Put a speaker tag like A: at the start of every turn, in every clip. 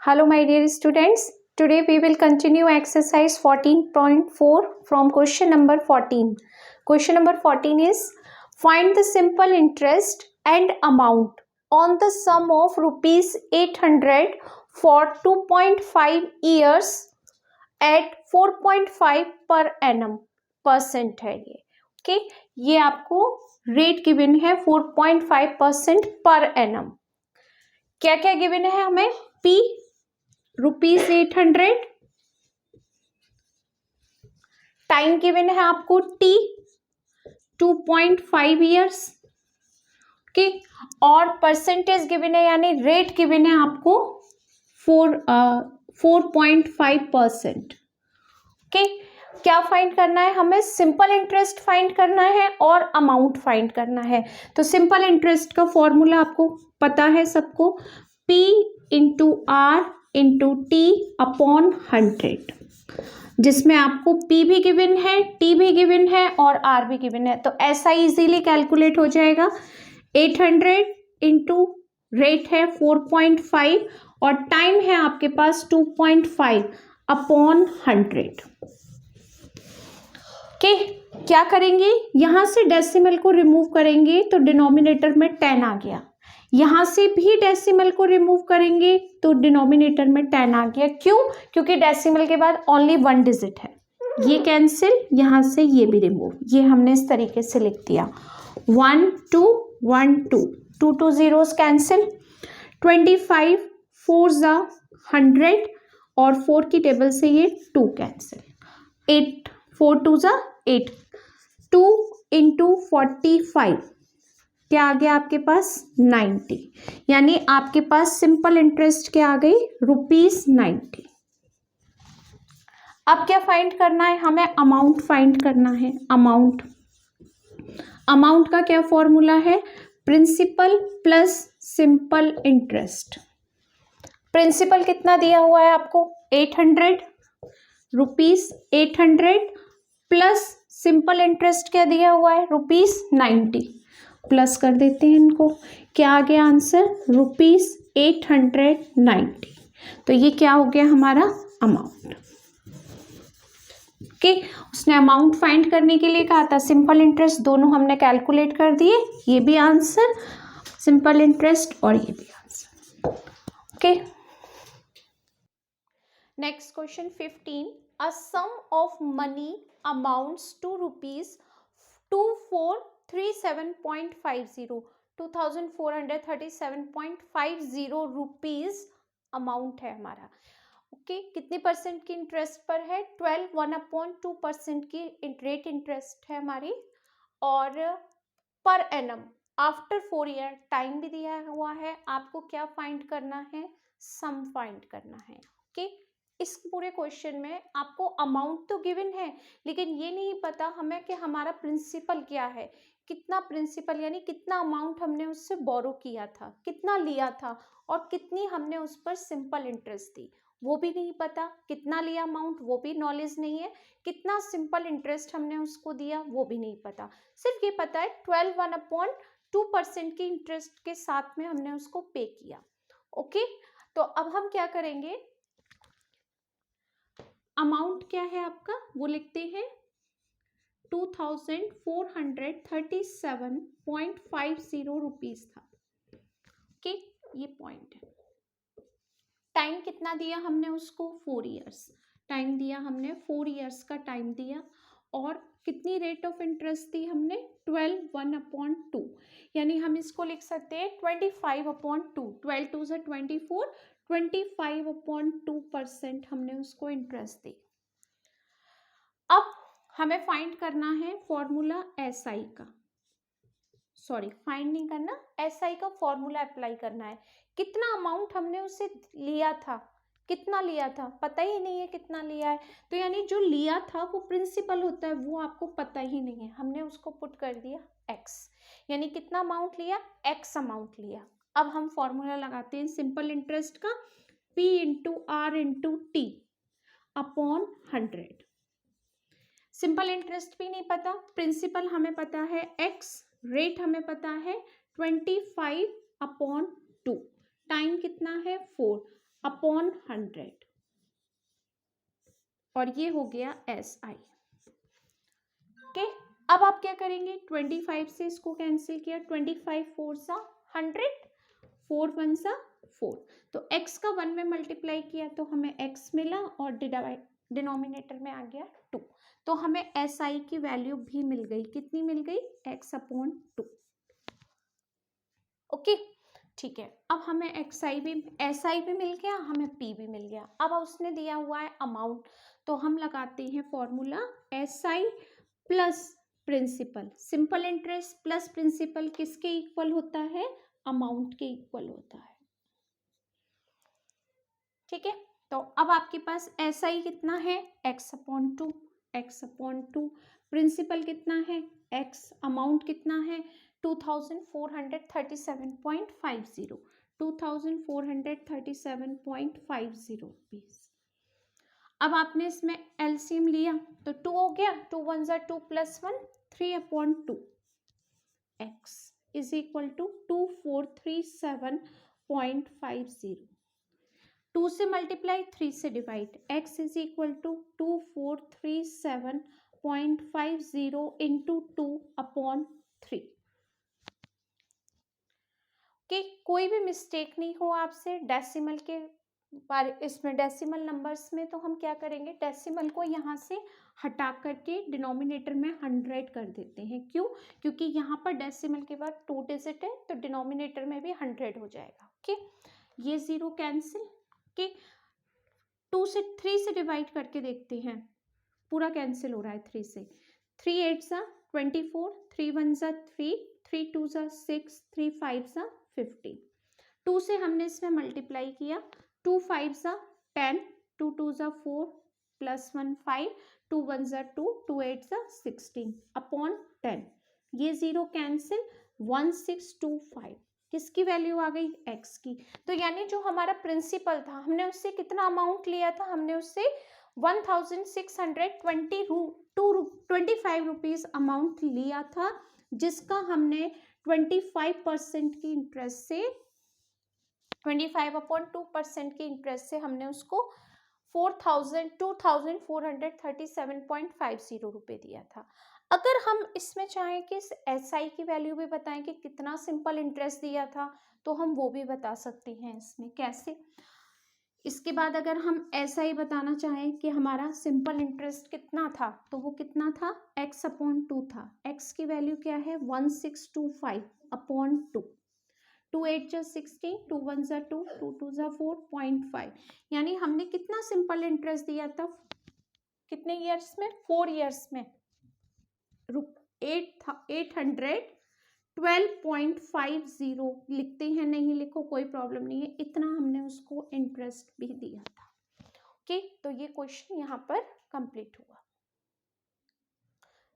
A: Hello my dear students, today we will continue exercise 14.4 from question number 14. Question number 14 is find the simple interest and amount on the sum of rupees 800 for 2.5 years at 4.5 per annum percent है ये okay ये आपको rate given है 4.5% per annum. क्या क्या given है हमें? P rupees 800, time given है आपको टी 2.5 ईयर्स ओके, और परसेंटेज गिवन है यानी रेट गिवन है आपको 4.5%। ओके, क्या फाइंड करना है हमें? सिंपल इंटरेस्ट फाइंड करना है और अमाउंट फाइंड करना है। तो सिंपल इंटरेस्ट का फॉर्मूला आपको पता है सबको, P into R into T upon 100, जिसमें आपको P भी गिवन है, T भी गिवन है और R भी गिवन है। तो ऐसा इजीली कैलकुलेट हो जाएगा। 800 इंटू रेट है 4.5 और टाइम है आपके पास 2.5 अपॉन 100। ओके, क्या करेंगे? यहां से डेसिमल को रिमूव करेंगे तो डिनोमिनेटर में 10 आ गया। यहां से भी डेसिमल को रिमूव करेंगे तो डिनोमिनेटर में 10 आ गया। क्यों? क्योंकि डेसिमल के बाद ओनली 1 डिजिट है। ये कैंसिल, यहां से ये भी रिमूव, ये हमने इस तरीके से लिख दिया 1 2 1 2 2 2 जीरोस कैंसिल, 25 4 जा 100 और 4 की टेबल से ये 2 कैंसिल, 8 4 2 जा 8, 2 इंटू 45 क्या आ गया आपके पास? 90, यानी आपके पास सिंपल इंटरेस्ट क्या आ गई? ₹90। अब क्या फाइंड करना है हमें? अमाउंट फाइंड करना है। अमाउंट का क्या फॉर्मूला है? Principal plus simple interest. Principal कितना दिया हुआ है आपको? 800 रुपीज 800 प्लस सिंपल इंटरेस्ट क्या दिया हुआ है? ₹90। प्लस कर देते हैं इनको, क्या आ गया आंसर? ₹890। तो ये क्या हो गया हमारा? अमाउंट। ओके, उसने अमाउंट फाइंड करने के लिए कहा था, सिंपल इंटरेस्ट दोनों हमने कैलकुलेट कर दिए। ये भी आंसर, सिंपल इंटरेस्ट और ये भी answer. Okay, next question 15, a sum of money amounts to ₹2437.50 2437.50 rupees amount है हमारा। ओके, कितनी परसेंट की इंटरेस्ट पर है? 1/2% की रेट इंटरेस्ट है हमारी, और per annum after 4 year time भी दिया हुआ है। आपको क्या फाइंड करना है? सम फाइंड करना है। ओके, इस पूरे क्वेश्चन में आपको अमाउंट तो गिवन है, लेकिन ये नहीं पता हमें कि हमारा प्रिंसिपल क्या है, कितना प्रिंसिपल यानी कितना अमाउंट हमने उससे बोरो किया था, कितना लिया था और कितनी हमने उस पर सिंपल इंटरेस्ट दी, वो भी नहीं पता। कितना लिया अमाउंट वो भी नॉलेज नहीं है, कितना सिंपल इंटरेस्ट हमने उसको दिया वो भी नहीं पता। सिर्फ ये पता है 12/2% की इंटरेस्ट के साथ में हमने उसको पे किया। ओके, तो अब हम क्या करेंगे? अमाउंट क्या है आपका वो लिखते हैं, 2437.50 रुपीज था। ओके, ये पॉइंट है। टाइम कितना दिया हमने उसको? 4 ईयर्स टाइम दिया हमने, 4 ईयर्स का टाइम दिया, और कितनी रेट ऑफ इंटरेस्ट दी हमने? 12/1/2, यानी हम इसको लिख सकते हैं 25/2। 12 2 से 24, 25/2% हमने उसको इंटरेस्ट दी। अब हमें फाइंड करना है फॉर्मूला SI का, सॉरी फाइंड नहीं करना, SI का फॉर्मूला अप्लाई करना है। कितना अमाउंट हमने उससे लिया था, कितना लिया था पता ही नहीं है कितना लिया है, तो यानी जो लिया था वो प्रिंसिपल होता है, वो आपको पता ही नहीं है। हमने उसको पुट कर दिया X, यानी कितना अमाउंट लिया? X अमाउंट लिया। अब हम फॉर्मूला लगाते हैं सिंपल इंटरेस्ट का, P into R into T upon 100। Simple interest भी नहीं पता, प्रिंसिपल हमें पता है X, रेट हमें पता है 25/2, टाइम कितना है 4, अपॉन 100 और ये हो गया SI। ओके, अब आप क्या करेंगे, 25 से इसको कैंसिल किया, 25 4 सा 100, 4 1 सा 4, तो x का 1 में मल्टीप्लाई किया तो हमें x मिला और डिनोमिनेटर में आ गया 2, तो हमें SI की वैल्यू भी मिल गई, कितनी मिल गई, x अपॉन 2। ओके ठीक है, अब हमें SI भी मिल गया, हमें P भी मिल गया। अब उसने दिया हुआ है अमाउंट, तो हम लगाते हैं formula SI plus principal. Simple interest plus principal किसके इक्वल होता है, अमाउंट के इक्वल होता है। ठीक है, तो अब आपके पास SI कितना है, x upon 2, x upon 2, principal कितना है x, अमाउंट कितना है 2437.50, 2437.50 रुपीज। अब आपने इसमें एलसीएम लिया तो 2 हो गया, 2 1 ज़ा 2 plus 1, 3 upon 2, x is equal to 2437.50, 2 से मल्टीप्लाई 3 से divide, x is equal to 2437.50 into 2 upon 3। कि कोई भी मिस्टेक नहीं हो आपसे डेसिमल के बारे, इसमें डेसिमल नंबर्स में, तो हम क्या करेंगे, डेसिमल को यहाँ से हटा करके डिनोमिनेटर में 100 कर देते हैं। क्यों, क्योंकि यहाँ पर डेसिमल के बाद 2 डिजिट है तो डिनोमिनेटर में भी 100 हो जाएगा। ओके, ये 0 कैंसिल, ओके 2 से 3 से डिवाइड करके देखते हैं, पूरा कैंसिल हो रहा है 3 से, 3 8 सा 24, 3 1 सा 3, 3 2 सा 6, 3 5 सा 50, 2 से हमने इसमें मल्टीप्लाई किया, 2 5 सा 10, 2 2 सा 4 प्लस 1 5, 2 1 सा 2, 2 8 सा 16 अपॉन 10, ये 0 कैंसिल, 1625 किसकी वैल्यू आ गई, x की। तो यानी जो हमारा प्रिंसिपल था, हमने उससे कितना अमाउंट लिया था, हमने उससे 1625 रुपीज अमाउंट लिया था, जिसका हमने 25% की इंटरेस्ट से 25/2% की इंटरेस्ट से हमने उसको 2437.50 रुपए दिया था। अगर हम इसमें चाहें कि इस SI की वैल्यू भी बताएं कि कितना सिंपल इंटरेस्ट दिया था, तो हम वो भी बता सकते हैं इसमें कैसे। इसके बाद अगर हम SI बताना चाहें कि हमारा सिंपल इंटरेस्ट कितना था, तो वो कितना था, x अपॉन 2 था, x की वैल्यू क्या है 1625 अपॉन 2, 2 8 जा 16, 2 1 जा 2, 2 2 जा 4.5, यानी हमने कितना सिंपल इंटरेस्ट दिया था, कितने ईयर्स में, 4 ईयर्स में 812.50 लिखते हैं, नहीं लिखो कोई प्रॉब्लम नहीं है, इतना हमने उसको इंटरेस्ट भी दिया था। ओके, तो ये क्वेश्चन यहाँ पर कंप्लीट हुआ।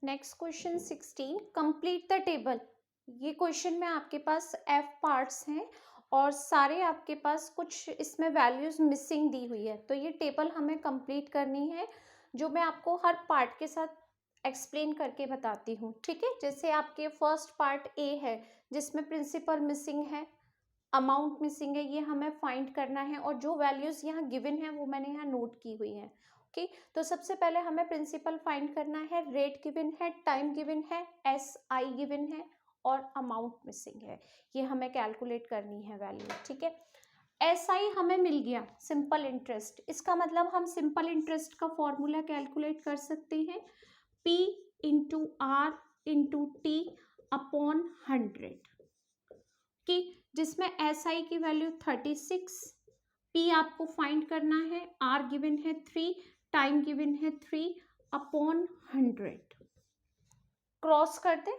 A: Next question 16, complete the table. ये क्वेश्चन में आपके पास F पार्ट्स हैं और सारे आपके पास कुछ इसमें वैल्यूज मिसिंग दी हुई है, तो ये टेबल हमें कंप्लीट करनी है, जो मैं आपको हर पार्ट के साथ एक्सप्लेन करके बताती हूँ। ठीक है, जैसे आपके फर्स्ट पार्ट A है जिसमें प्रिंसिपल मिसिंग है, अमाउंट मिसिंग है, ये हमें फाइंड करना है और जो वैल्यूज यहाँ गिवन है वो मैंने यहाँ नोट की हुई है। ओके, तो सबसे पहले हमें प्रिंसिपल फाइंड करना है, रेट गिवन है, टाइम गिवन है, SI गिवन है और अमाउंट मिसिंग है, ये हमें कैलकुलेट करनी है वैल्यू। ठीक है, SI हमें मिल गया, सिंपल इंटरेस्ट, इसका मतलब हम सिंपल इंटरेस्ट का फॉर्मूला कैलकुलेट कर सकते हैं, P into R into T upon 100, कि जिसमें SI की वैल्यू 36, P आपको फाइंड करना है, R गिवन है 3, टाइम गिवन है 3 अपॉन 100, क्रॉस कर दे,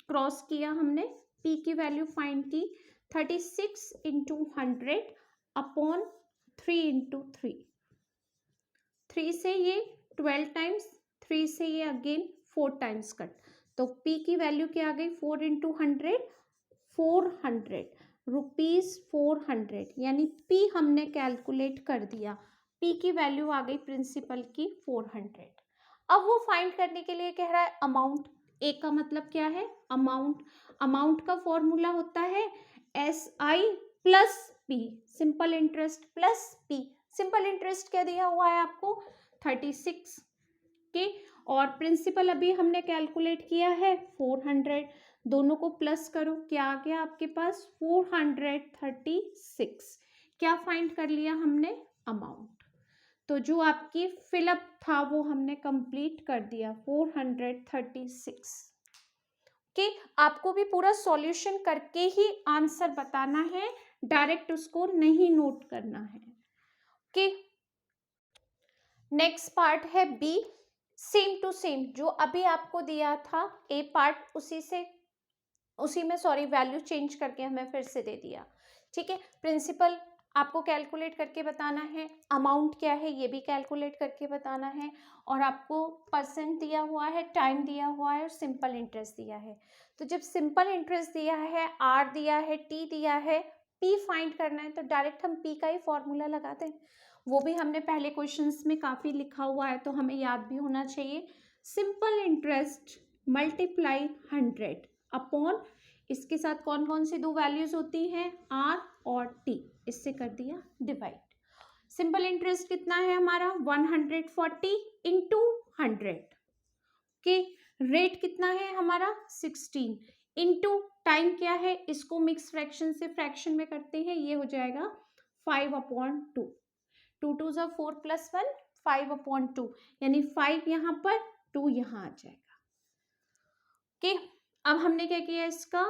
A: क्रॉस किया हमने, P की वैल्यू फाइंड की, 36 इंटू 100 अपॉन 3 इंटू 3, 3 से ये 12 टाइम्स, 3 से ये अगेन 4 टाइम्स कट, तो P की वैल्यू क्या आ गई, 4 इंटू 100 400 रुपीज 400, यानी P हमने कैलकुलेट कर दिया, P की वैल्यू आ गई प्रिंसिपल की 400। अब वो फाइंड करने के लिए कह रहा है अमाउंट, A का मतलब क्या है, अमाउंट, अमाउंट का फॉर्मूला होता है SI plus P, simple interest plus P. Simple interest क्या दिया हुआ है आपको 36 के, और प्रिंसिपल अभी हमने कैलकुलेट किया है 400, दोनों को प्लस करो, क्या आ गया आपके पास 436। क्या फाइंड कर लिया हमने, अमाउंट। तो जो आपकी फिलअप था वो हमने कंप्लीट कर दिया 436 के। आपको भी पूरा सॉल्यूशन करके ही आंसर बताना है, डायरेक्ट उसको नहीं नोट करना है। ओके, नेक्स्ट पार्ट है बी, सेम टू सेम जो अभी आपको दिया था ए पार्ट, उसी में सॉरी वैल्यू चेंज करके हमें फिर से दे दिया। ठीक है, प्रिंसिपल आपको कैलकुलेट करके बताना है, अमाउंट क्या है ये भी कैलकुलेट करके बताना है, और आपको परसेंट दिया हुआ है, टाइम दिया हुआ है और सिंपल इंटरेस्ट दिया है। तो जब सिंपल इंटरेस्ट दिया है, आर दिया है, टी दिया है, पी फाइंड करना है, तो डायरेक्ट हम पी का ही फॉर्मूला लगाते हैं। वो भी हमने पहले क्वेश्चंस में काफ़ी लिखा हुआ है तो हमें याद भी होना चाहिए। सिंपल इंटरेस्ट मल्टीप्लाई 100 अपॉन, इसके साथ कौन कौन सी दो वैल्यूज होती हैं, आर और टी, इससे कर दिया डिवाइड। सिंपल इंटरेस्ट कितना है हमारा 140 इंटू 100 के, रेट कितना है हमारा 16 इंटू टाइम क्या है, इसको मिक्स फ्रैक्शन से फ्रैक्शन में करते हैं, ये हो जाएगा 5/2, 2 2 ज़ा 4 प्लस 1 5/2, यानी 5 यहाँ पर 2 यहाँ आ जाएगा। ओके, अब हमने क्या किया, इसका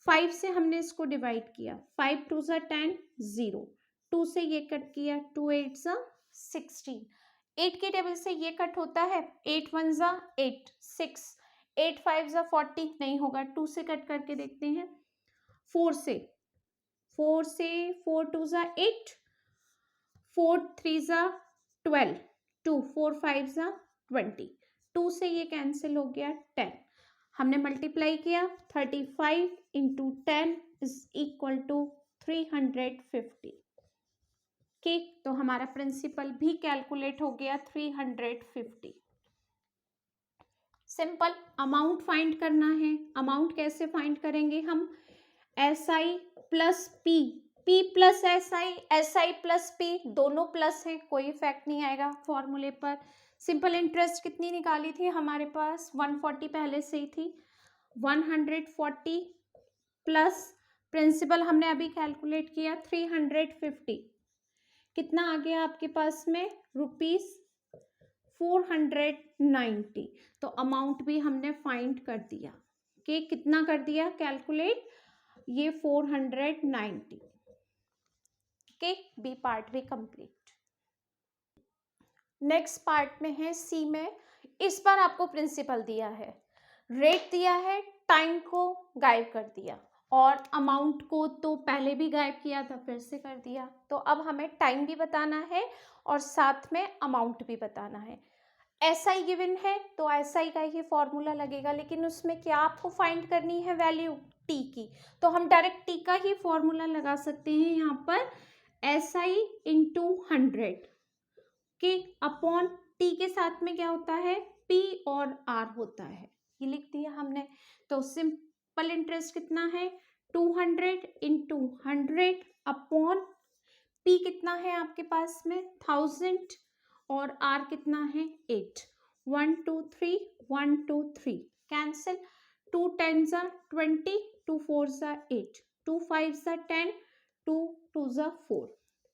A: 5 से हमने इसको डिवाइड किया, 5 2 ज़ा 10 0, 2 से ये कट किया, 2 8 ज़ा 16, 8 के टेबल से ये कट होता है, 8 1 ज़ा 8 6, 8 5 ज़ा 40 नहीं होगा, 2 से कट करके देखते हैं, 4 से 4 2 ज़ा 8, 4 3 ज़ा 12, 2 4 5 ज़ा 20, 2 से ये कैंसिल हो गया 10, हमने मल्टीप्लाई किया 35 इंटू 10 इज इक्वल टू 350 के, तो हमारा प्रिंसिपल भी कैलकुलेट हो गया 350। सिंपल अमाउंट फाइंड करना है, अमाउंट कैसे फाइंड करेंगे हम, S I plus P, P plus S I plus P, दोनों प्लस हैं, कोई इफेक्ट नहीं आएगा फॉर्मूले पर। सिंपल इंटरेस्ट कितनी निकाली थी हमारे पास 140 पहले से ही थी, 140 प्लस प्रिंसिपल हमने अभी कैलकुलेट किया 350, कितना आ गया आपके पास में ₹490, तो अमाउंट भी हमने फाइंड कर दिया कि कितना कर दिया कैलकुलेट, ये 490 के। बी पार्ट भी कंप्लीट। नेक्स्ट पार्ट में है सी में, इस बार आपको प्रिंसिपल दिया है, रेट दिया है, टाइम को गायब कर दिया, और अमाउंट को तो पहले भी गायब किया था फिर से कर दिया, तो अब हमें टाइम भी बताना है और साथ में अमाउंट भी बताना है। एस आई गिवन है तो एस आई का ही फॉर्मूला लगेगा, लेकिन उसमें क्या आपको फाइंड करनी है वैल्यू टी की, तो हम डायरेक्ट टी का ही फॉर्मूला लगा सकते हैं यहाँ पर, एस आई इंटू 100 के अपॉन टी के साथ में क्या होता है, पी और आर होता है, ये लिख दिया हमने। तो सिंपल इंटरेस्ट कितना है 200 इंटू 100 अपॉन पी कितना है आपके पास में 1000 और आर कितना है 8, 1 2 3 1 2 3 कैंसिल, 2 10 ज़ा 20, 2 4 ज़ा 8, 2 5 ज़ा 10, 2 2 ज़ा 4,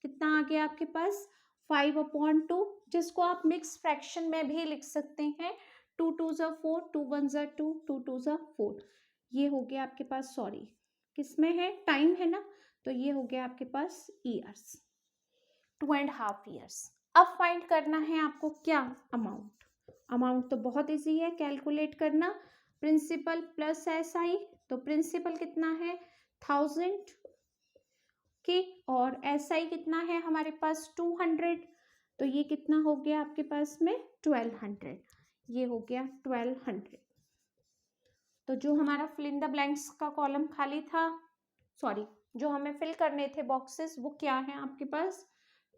A: कितना आ गया आपके पास 5/2, जिसको आप मिक्स फ्रैक्शन में भी लिख सकते हैं, 2 2 ज़ा 4, 2 1 ज़ा 2, 2 2 ज़ा 4, ये हो गया आपके पास, सॉरी किसमें है, टाइम है ना, तो ये हो गया आपके पास ईयर्स, 2.5 ईयर्स। अब फाइंड करना है आपको क्या, अमाउंट। अमाउंट तो बहुत इजी है कैलकुलेट करना, प्रिंसिपल प्लस एस आई, तो प्रिंसिपल कितना है 1000 के, और एस आई कितना है हमारे पास 200, तो ये कितना हो गया आपके पास में 1200, ये हो गया 1200। तो जो हमारा फिल इन द ब्लैंक्स का कॉलम खाली था, सॉरी जो हमें फिल करने थे बॉक्सेस, वो क्या है आपके पास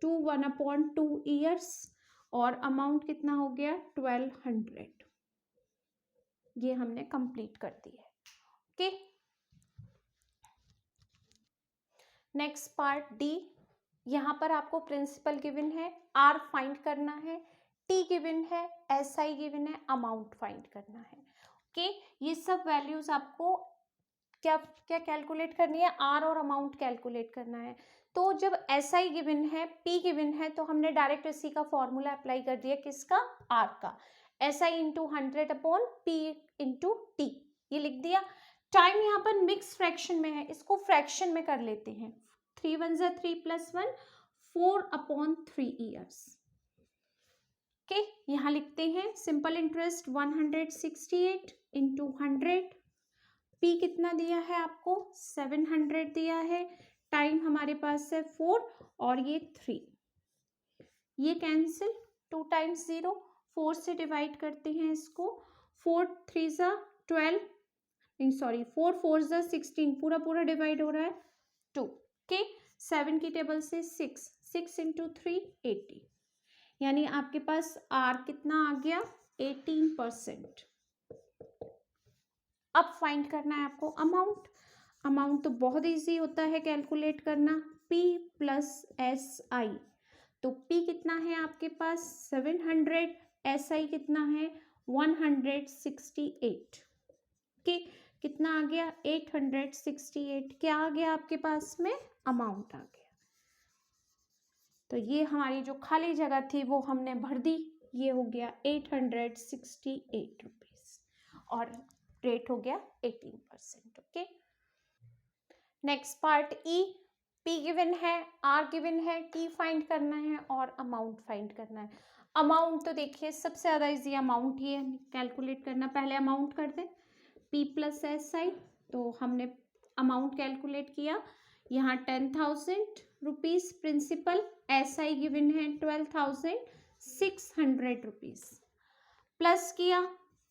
A: 1/2 ईयर्स, और अमाउंट कितना हो गया 1200, ये हमने कंप्लीट कर दिया है। ओके, नेक्स्ट पार्ट डी, यहाँ पर आपको प्रिंसिपल गिवन है, आर फाइंड करना है, टी गिवन है, एस आई गिवन है, अमाउंट फाइंड करना है। ओके, ये सब वैल्यूज आपको क्या क्या कैलकुलेट करनी है, आर और अमाउंट कैलकुलेट करना है। तो जब एस आई गिवन है, पी गिवन है, तो हमने डायरेक्ट इसी का फॉर्मूला अप्लाई कर दिया, किसका, आर का, S I into 100 upon P into T, ये लिख दिया। टाइम यहाँ पर मिक्स फ्रैक्शन में है, इसको फ्रैक्शन में कर लेते हैं। 3 1 ज़ा 3 + 1 4/3 ईयर्स। ओके, यहाँ लिखते हैं सिंपल इंटरेस्ट 168 इंटू 100, पी कितना दिया है आपको, 700 दिया है, टाइम हमारे पास है 4 और ये 3, ये कैंसिल, 2 टाइम्स 0, 4 से डिवाइड करते हैं इसको, 4 3 ज़ा 12, नहीं सॉरी 4 4 ज़ा 16, पूरा पूरा डिवाइड हो रहा है 2। ओके, 7 की टेबल से 6, 6 इंटू 3 80, यानी आपके पास आर कितना आ गया, 18%। अब फाइंड करना है आपको अमाउंट। अमाउंट तो बहुत इजी होता है कैलकुलेट करना, P प्लस एस आई। तो P कितना है आपके पास 700, एस आई कितना है 168। ओके, कितना आ गया 868, क्या आ गया आपके पास में, अमाउंट आ गया। तो ये हमारी जो खाली जगह थी वो हमने भर दी, ये हो गया 868 रुपीज और रेट हो गया 18%। ओके, नेक्स्ट पार्ट ई, पी गिवन है, आर गिवन है, टी फाइंड करना है और अमाउंट फाइंड करना है। अमाउंट तो देखिए सबसे ज़्यादा इजी अमाउंट ही है कैलकुलेट करना। पहले अमाउंट कर दें, पी प्लस एस आई, तो हमने अमाउंट कैलकुलेट किया, यहाँ 10,000 rupees principal, S I given है 12,600 रुपीज़, प्लस किया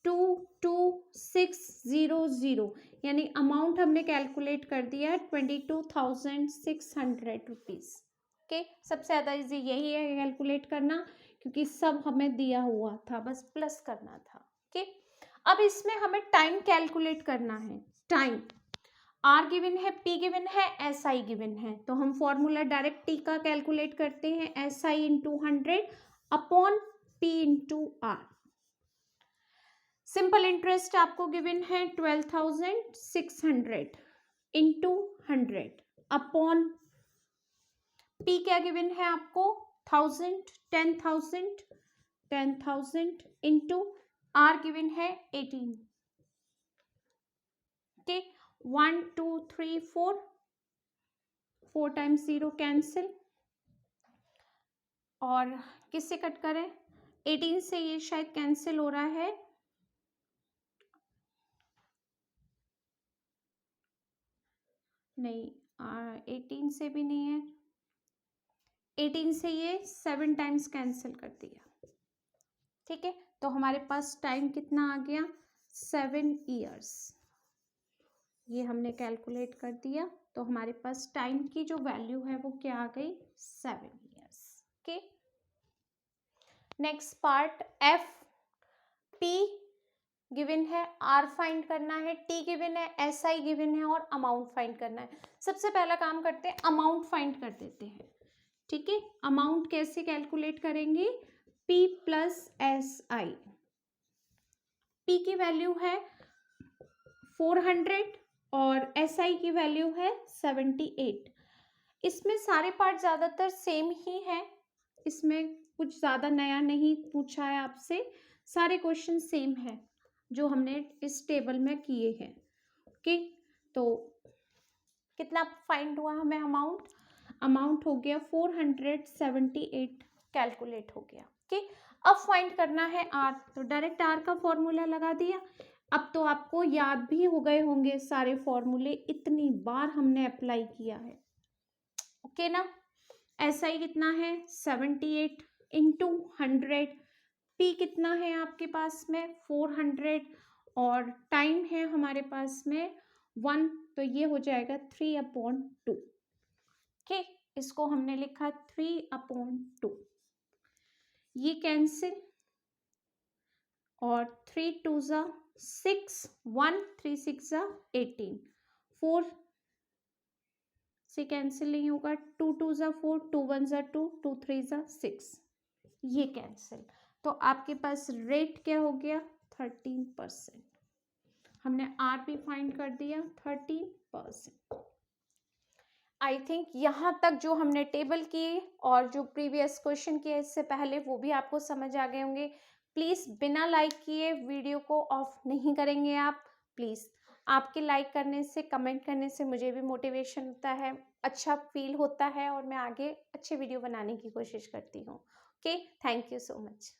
A: 22600, यानी अमाउंट हमने कैलकुलेट कर दिया है 22,600 रुपीज़। ओके, सबसे ज़्यादा इजी यही है कैलकुलेट करना, क्योंकि सब हमें दिया हुआ था, बस प्लस करना था। ओके, अब इसमें हमें टाइम कैलकुलेट करना है। टाइम आर गिवन है, पी गिवन है, एस आई गिवन है, तो हम फॉर्मूला डायरेक्ट टी का कैलकुलेट करते हैं, S I into 100 upon P into R. Simple interest आपको गिवन है 12,600 इंटू 100 अपॉन पी क्या गिवन है आपको 1000, 10,000 इंटू आर गिवन है 18। ओके, 1 2 3 4, 4 टाइम्स 0 कैंसिल, और किससे कट करें, 18 से ये शायद कैंसिल हो रहा है, नहीं 18 से भी नहीं है, 18 से ये 7 टाइम्स कैंसिल कर दिया। ठीक है, तो हमारे पास टाइम कितना आ गया 7 ईयर्स, ये हमने कैलकुलेट कर दिया, तो हमारे पास टाइम की जो वैल्यू है वो क्या आ गई 7 years. Okay, next part F, P given है, आर फाइंड करना है, टी गिवन है, एस आई गिवन है और अमाउंट फाइंड करना है। सबसे पहला काम करते हैं, अमाउंट फाइंड कर देते हैं। ठीक है, अमाउंट कैसे कैलकुलेट करेंगे, P plus S I. P की वैल्यू है 400 और एस आई की वैल्यू है 78। इसमें सारे पार्ट ज़्यादातर सेम ही है, इसमें कुछ ज़्यादा नया नहीं पूछा है आपसे, सारे क्वेश्चन सेम है जो हमने इस टेबल में किए हैं। ओके, तो कितना फाइंड हुआ हमें अमाउंट, अमाउंट हो गया 478 कैलकुलेट हो गया। ओके, अब फाइंड करना है आर, तो डायरेक्ट आर का फॉर्मूला लगा दिया। अब तो आपको याद भी हो गए होंगे सारे फॉर्मूले, इतनी बार हमने अप्लाई किया है। ओके ना, एस आई कितना है 78 इंटू 100, पी कितना है आपके पास में 400 और टाइम है हमारे पास में 1, तो ये हो जाएगा 3/2। ओके, इसको हमने लिखा 3/2, ये कैंसिल, और 3 2 ज़ा 6, 1 3 6 ज़ा 18, 4 से कैंसिल नहीं होगा, 2 2 ज़ा 4, 2 1 ज़ा 2, 2 3 ज़ा 6, ये कैंसिल। तो आपके पास रेट क्या हो गया, 13%। हमने आर भी फाइंड कर दिया 13%। आई थिंक यहाँ तक जो हमने टेबल किए और जो प्रीवियस क्वेश्चन किए इससे पहले, वो भी आपको समझ आ गए होंगे। प्लीज़ बिना लाइक किए वीडियो को ऑफ नहीं करेंगे आप, प्लीज़। आपके लाइक करने से, कमेंट करने से मुझे भी मोटिवेशन होता है, अच्छा फील होता है और मैं आगे अच्छे वीडियो बनाने की कोशिश करती हूँ। Okay, thank you so much.